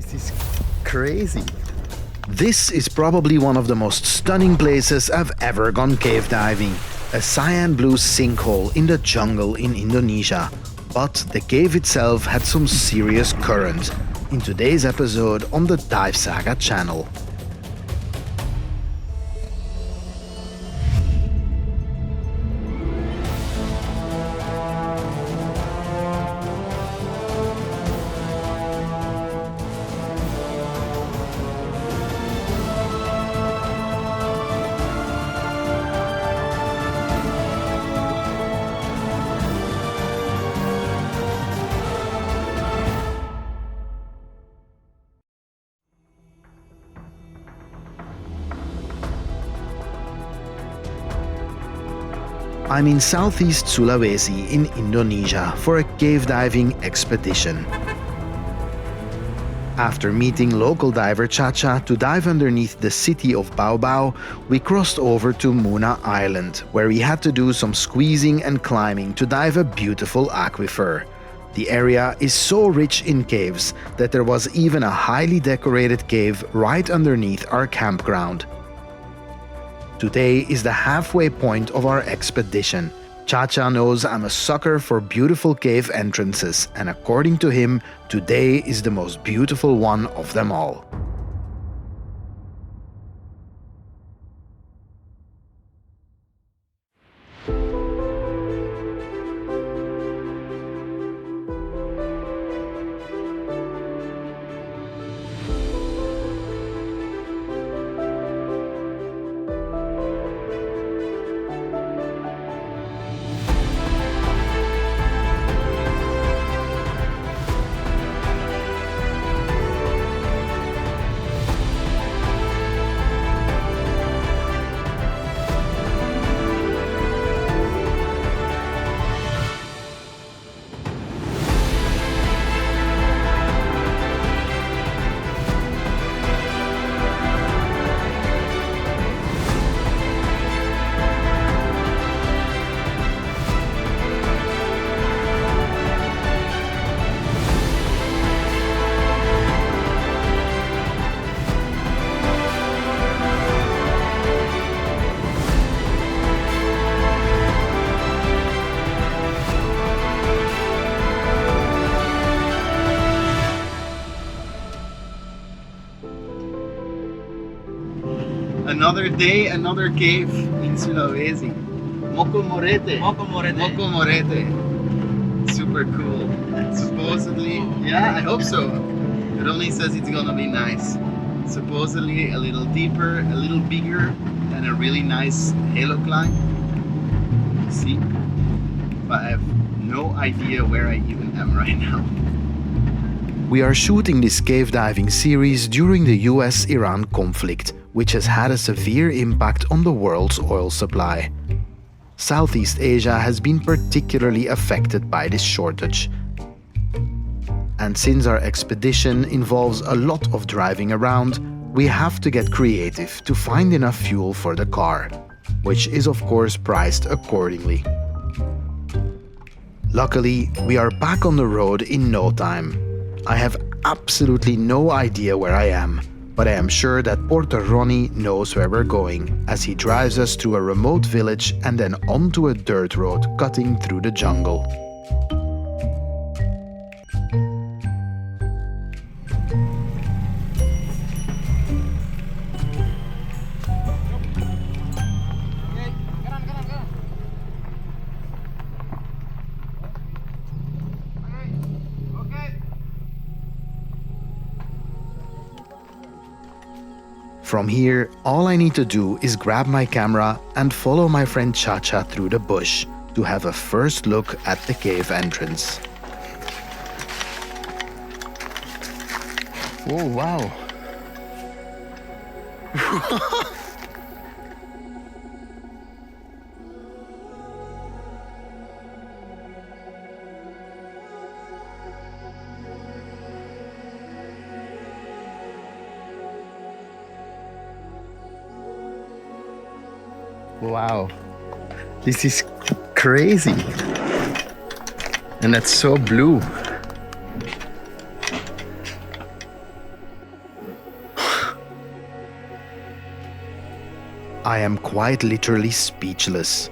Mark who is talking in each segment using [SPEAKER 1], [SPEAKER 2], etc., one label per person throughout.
[SPEAKER 1] This is crazy.
[SPEAKER 2] This is probably one of the most stunning places I've ever gone cave diving. A cyan blue sinkhole in the jungle in Indonesia. But the cave itself had some serious current. In today's episode on the Dive Saga channel. I'm in southeast Sulawesi in Indonesia for a cave diving expedition. After meeting local diver Chacha to dive underneath the city of Baobao, we crossed over to Muna Island, where we had to do some squeezing and climbing to dive a beautiful aquifer. The area is so rich in caves that there was even a highly decorated cave right underneath our campground. Today is the halfway point of our expedition. Chacha knows I'm a sucker for beautiful cave entrances, and according to him, today is the most beautiful one of them all.
[SPEAKER 1] Another day, another cave in Sulawesi. Moko Morete.
[SPEAKER 3] Moko Morete.
[SPEAKER 1] Moko Morete. Super cool. Supposedly, yeah, I hope so. It only says it's gonna be nice. Supposedly a little deeper, a little bigger, and a really nice halocline. See? But I have no idea where I even am right now.
[SPEAKER 2] We are shooting this cave diving series during the US-Iran conflict, which has had a severe impact on the world's oil supply. Southeast Asia has been particularly affected by this shortage. And since our expedition involves a lot of driving around, we have to get creative to find enough fuel for the car, which is of course priced accordingly. Luckily, we are back on the road in no time. I have absolutely no idea where I am, but I am sure that Porter Ronnie knows where we're going, as he drives us through a remote village and then onto a dirt road cutting through the jungle. From here, all I need to do is grab my camera and follow my friend Chacha through the bush to have a first look at the cave entrance.
[SPEAKER 1] Oh, wow. Wow, this is crazy. And that's so blue.
[SPEAKER 2] I am quite literally speechless.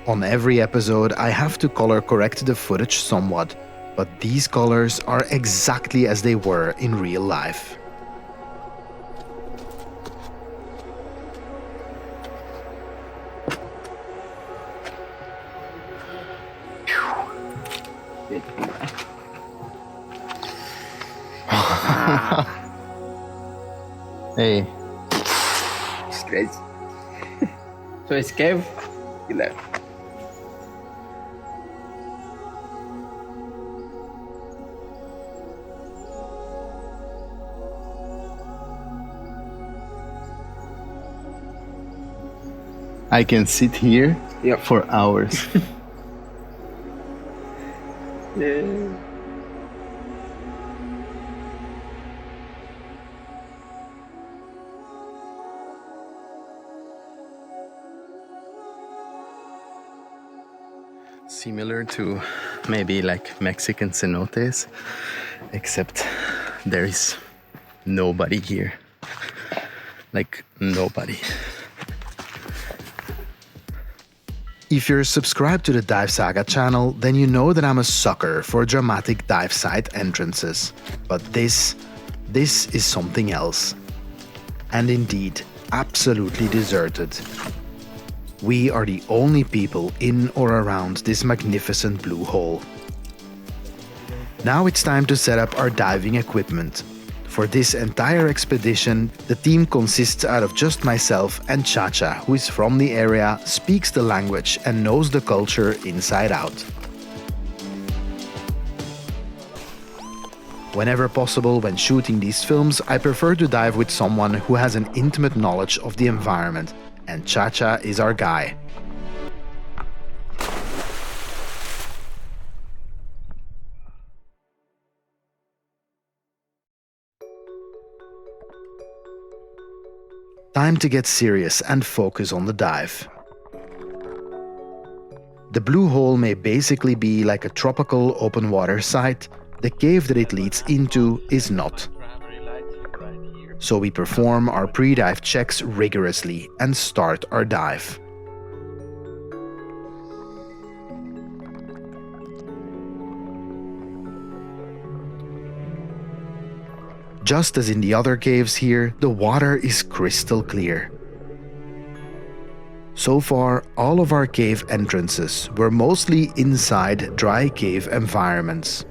[SPEAKER 2] On every episode, I have to color correct the footage somewhat, but these colors are exactly as they were in real life.
[SPEAKER 1] Hey.
[SPEAKER 3] It's crazy. So it's cave. Gila.
[SPEAKER 1] I can sit here
[SPEAKER 3] Yep.
[SPEAKER 1] for hours.
[SPEAKER 3] Yeah.
[SPEAKER 1] Similar to maybe like Mexican cenotes, except there is nobody here. Like nobody.
[SPEAKER 2] If you're subscribed to the Dive Saga channel, then you know that I'm a sucker for dramatic dive site entrances. But this is something else. And indeed, absolutely deserted. We are the only people in or around this magnificent blue hole. Now it's time to set up our diving equipment. For this entire expedition, the team consists out of just myself and Chacha, who is from the area, speaks the language and knows the culture inside out. Whenever possible when shooting these films, I prefer to dive with someone who has an intimate knowledge of the environment, and Chacha is our guy. Time to get serious and focus on the dive. The blue hole may basically be like a tropical open water site. The cave that it leads into is not. So we perform our pre-dive checks rigorously and start our dive. Just as in the other caves here, the water is crystal clear. So far, all of our cave entrances were mostly inside dry cave environments.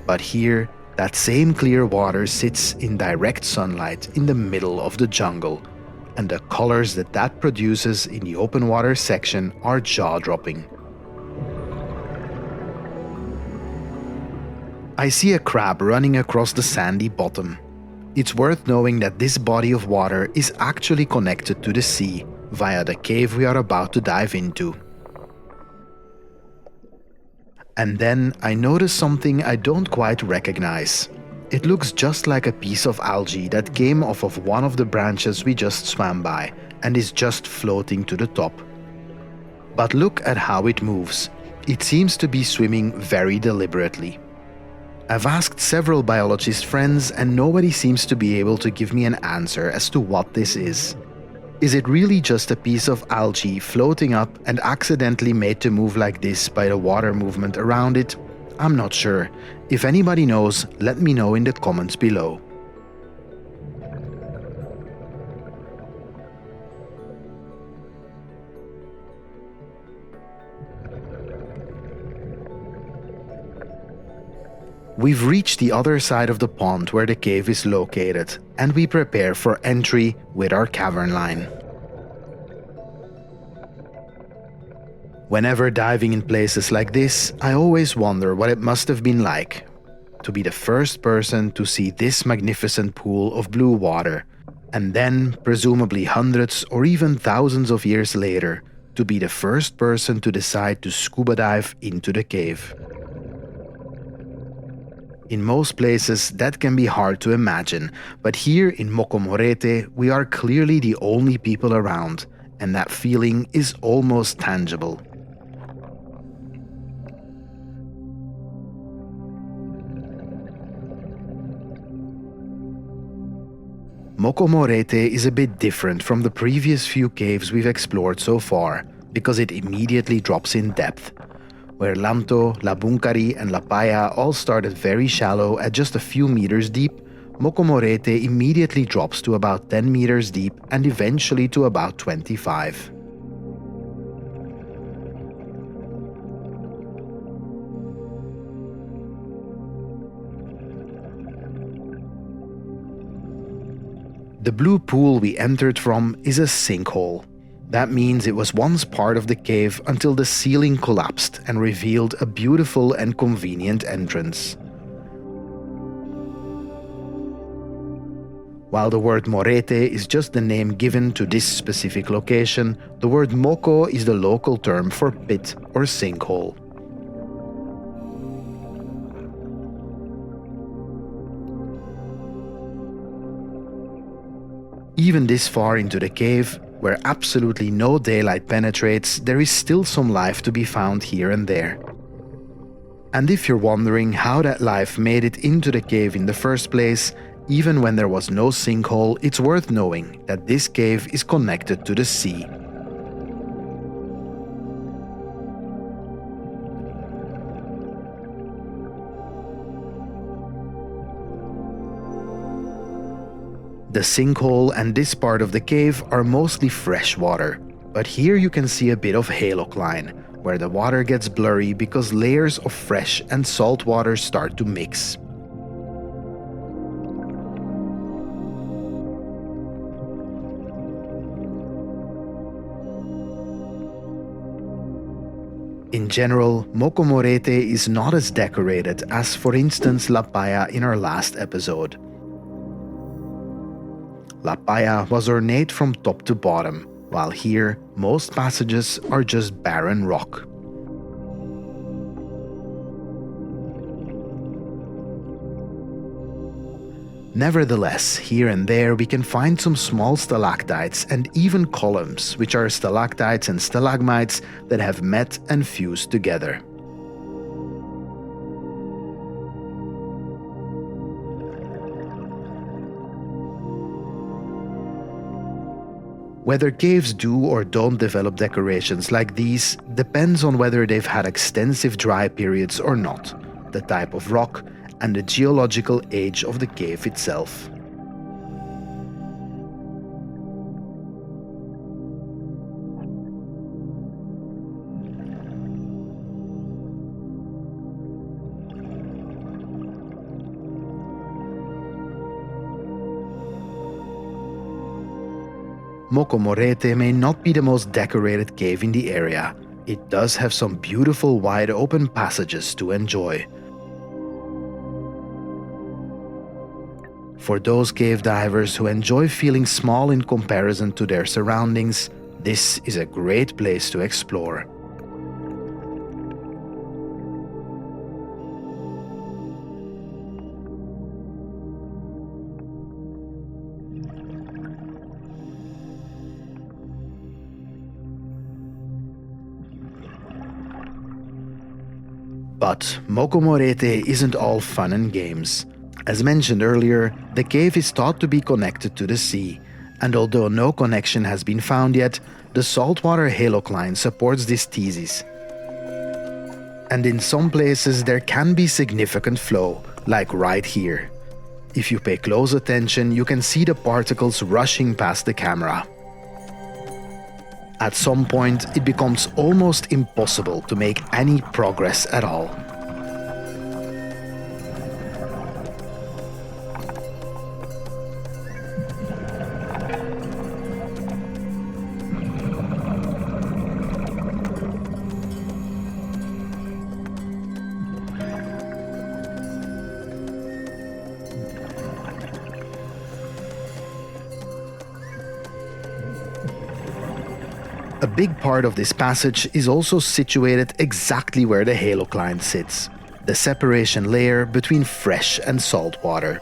[SPEAKER 2] But here, that same clear water sits in direct sunlight in the middle of the jungle, and the colors that produces in the open water section are jaw-dropping. I see a crab running across the sandy bottom. It's worth knowing that this body of water is actually connected to the sea via the cave we are about to dive into. And then I notice something I don't quite recognize. It looks just like a piece of algae that came off of one of the branches we just swam by and is just floating to the top. But look at how it moves. It seems to be swimming very deliberately. I've asked several biologist friends and nobody seems to be able to give me an answer as to what this is. Is it really just a piece of algae floating up and accidentally made to move like this by the water movement around it? I'm not sure. If anybody knows, let me know in the comments below. We've reached the other side of the pond where the cave is located, and we prepare for entry with our cavern line. Whenever diving in places like this, I always wonder what it must have been like to be the first person to see this magnificent pool of blue water, and then, presumably hundreds or even thousands of years later, to be the first person to decide to scuba dive into the cave. In most places, that can be hard to imagine, but here in Moko Morete, we are clearly the only people around, and that feeling is almost tangible. Moko Morete is a bit different from the previous few caves we've explored so far, because it immediately drops in depth. Where Lanto, La Bunkari and La Paya all started very shallow at just a few meters deep, Moko Morete immediately drops to about 10 meters deep and eventually to about 25. The blue pool we entered from is a sinkhole. That means it was once part of the cave until the ceiling collapsed and revealed a beautiful and convenient entrance. While the word Morete is just the name given to this specific location, the word Moko is the local term for pit or sinkhole. Even this far into the cave, where absolutely no daylight penetrates, there is still some life to be found here and there. And if you're wondering how that life made it into the cave in the first place, even when there was no sinkhole, it's worth knowing that this cave is connected to the sea. The sinkhole and this part of the cave are mostly fresh water, but here you can see a bit of halocline, where the water gets blurry because layers of fresh and salt water start to mix. In general, Moko Morete is not as decorated as, for instance, La Paya in our last episode. La Paya was ornate from top to bottom, while here, most passages are just barren rock. Nevertheless, here and there we can find some small stalactites and even columns, which are stalactites and stalagmites that have met and fused together. Whether caves do or don't develop decorations like these depends on whether they've had extensive dry periods or not, the type of rock, and the geological age of the cave itself. Moko Morete may not be the most decorated cave in the area. It does have some beautiful wide open passages to enjoy. For those cave divers who enjoy feeling small in comparison to their surroundings, this is a great place to explore. But Moko Morete isn't all fun and games. As mentioned earlier, the cave is thought to be connected to the sea, and although no connection has been found yet, the saltwater halocline supports this thesis. And in some places there can be significant flow, like right here. If you pay close attention, you can see the particles rushing past the camera. At some point, it becomes almost impossible to make any progress at all. A big part of this passage is also situated exactly where the halocline sits, the separation layer between fresh and salt water,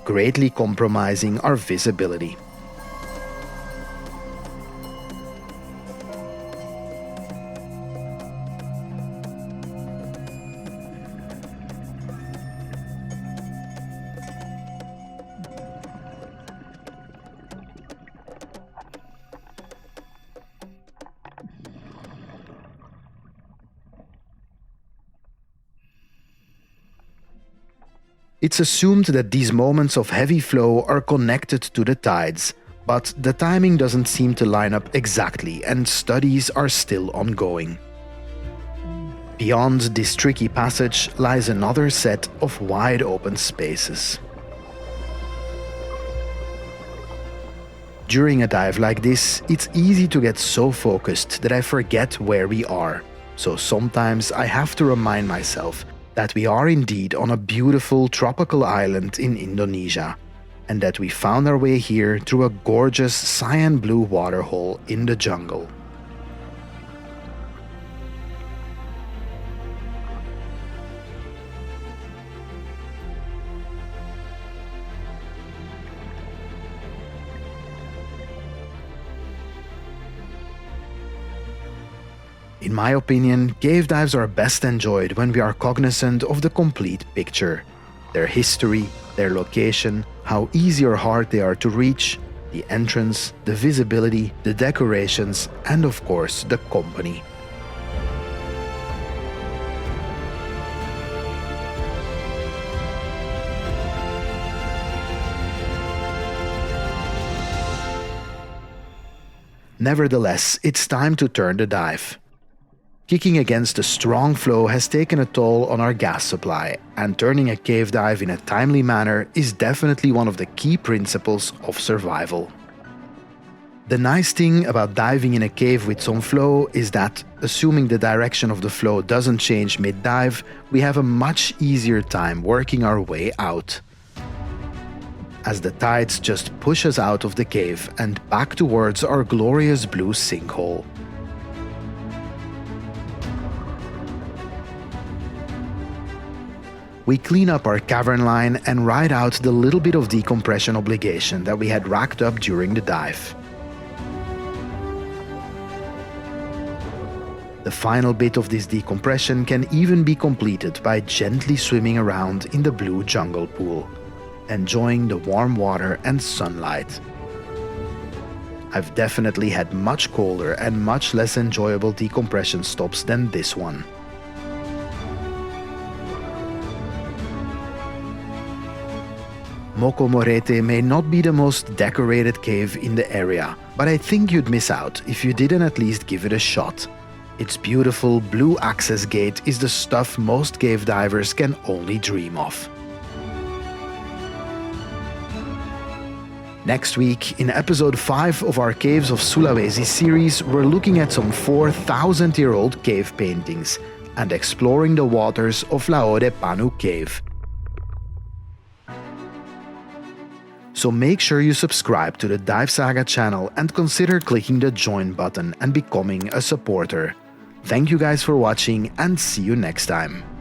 [SPEAKER 2] greatly compromising our visibility. It's assumed that these moments of heavy flow are connected to the tides, but the timing doesn't seem to line up exactly and studies are still ongoing. Beyond this tricky passage lies another set of wide open spaces. During a dive like this, it's easy to get so focused that I forget where we are. So sometimes I have to remind myself that we are indeed on a beautiful tropical island in Indonesia, and that we found our way here through a gorgeous cyan blue waterhole in the jungle. In my opinion, cave dives are best enjoyed when we are cognizant of the complete picture. Their history, their location, how easy or hard they are to reach, the entrance, the visibility, the decorations, and of course the company. Nevertheless, it's time to turn the dive. Kicking against a strong flow has taken a toll on our gas supply, and turning a cave dive in a timely manner is definitely one of the key principles of survival. The nice thing about diving in a cave with some flow is that, assuming the direction of the flow doesn't change mid-dive, we have a much easier time working our way out, as the tides just push us out of the cave and back towards our glorious blue sinkhole. We clean up our cavern line and ride out the little bit of decompression obligation that we had racked up during the dive. The final bit of this decompression can even be completed by gently swimming around in the blue jungle pool, enjoying the warm water and sunlight. I've definitely had much colder and much less enjoyable decompression stops than this one. Moko Morete may not be the most decorated cave in the area, but I think you'd miss out if you didn't at least give it a shot. Its beautiful blue access gate is the stuff most cave divers can only dream of. Next week, in episode 5 of our Caves of Sulawesi series, we're looking at some 4,000-year-old cave paintings and exploring the waters of Laode Panu Cave. So make sure you subscribe to the Dive Saga channel and consider clicking the join button and becoming a supporter. Thank you guys for watching and see you next time.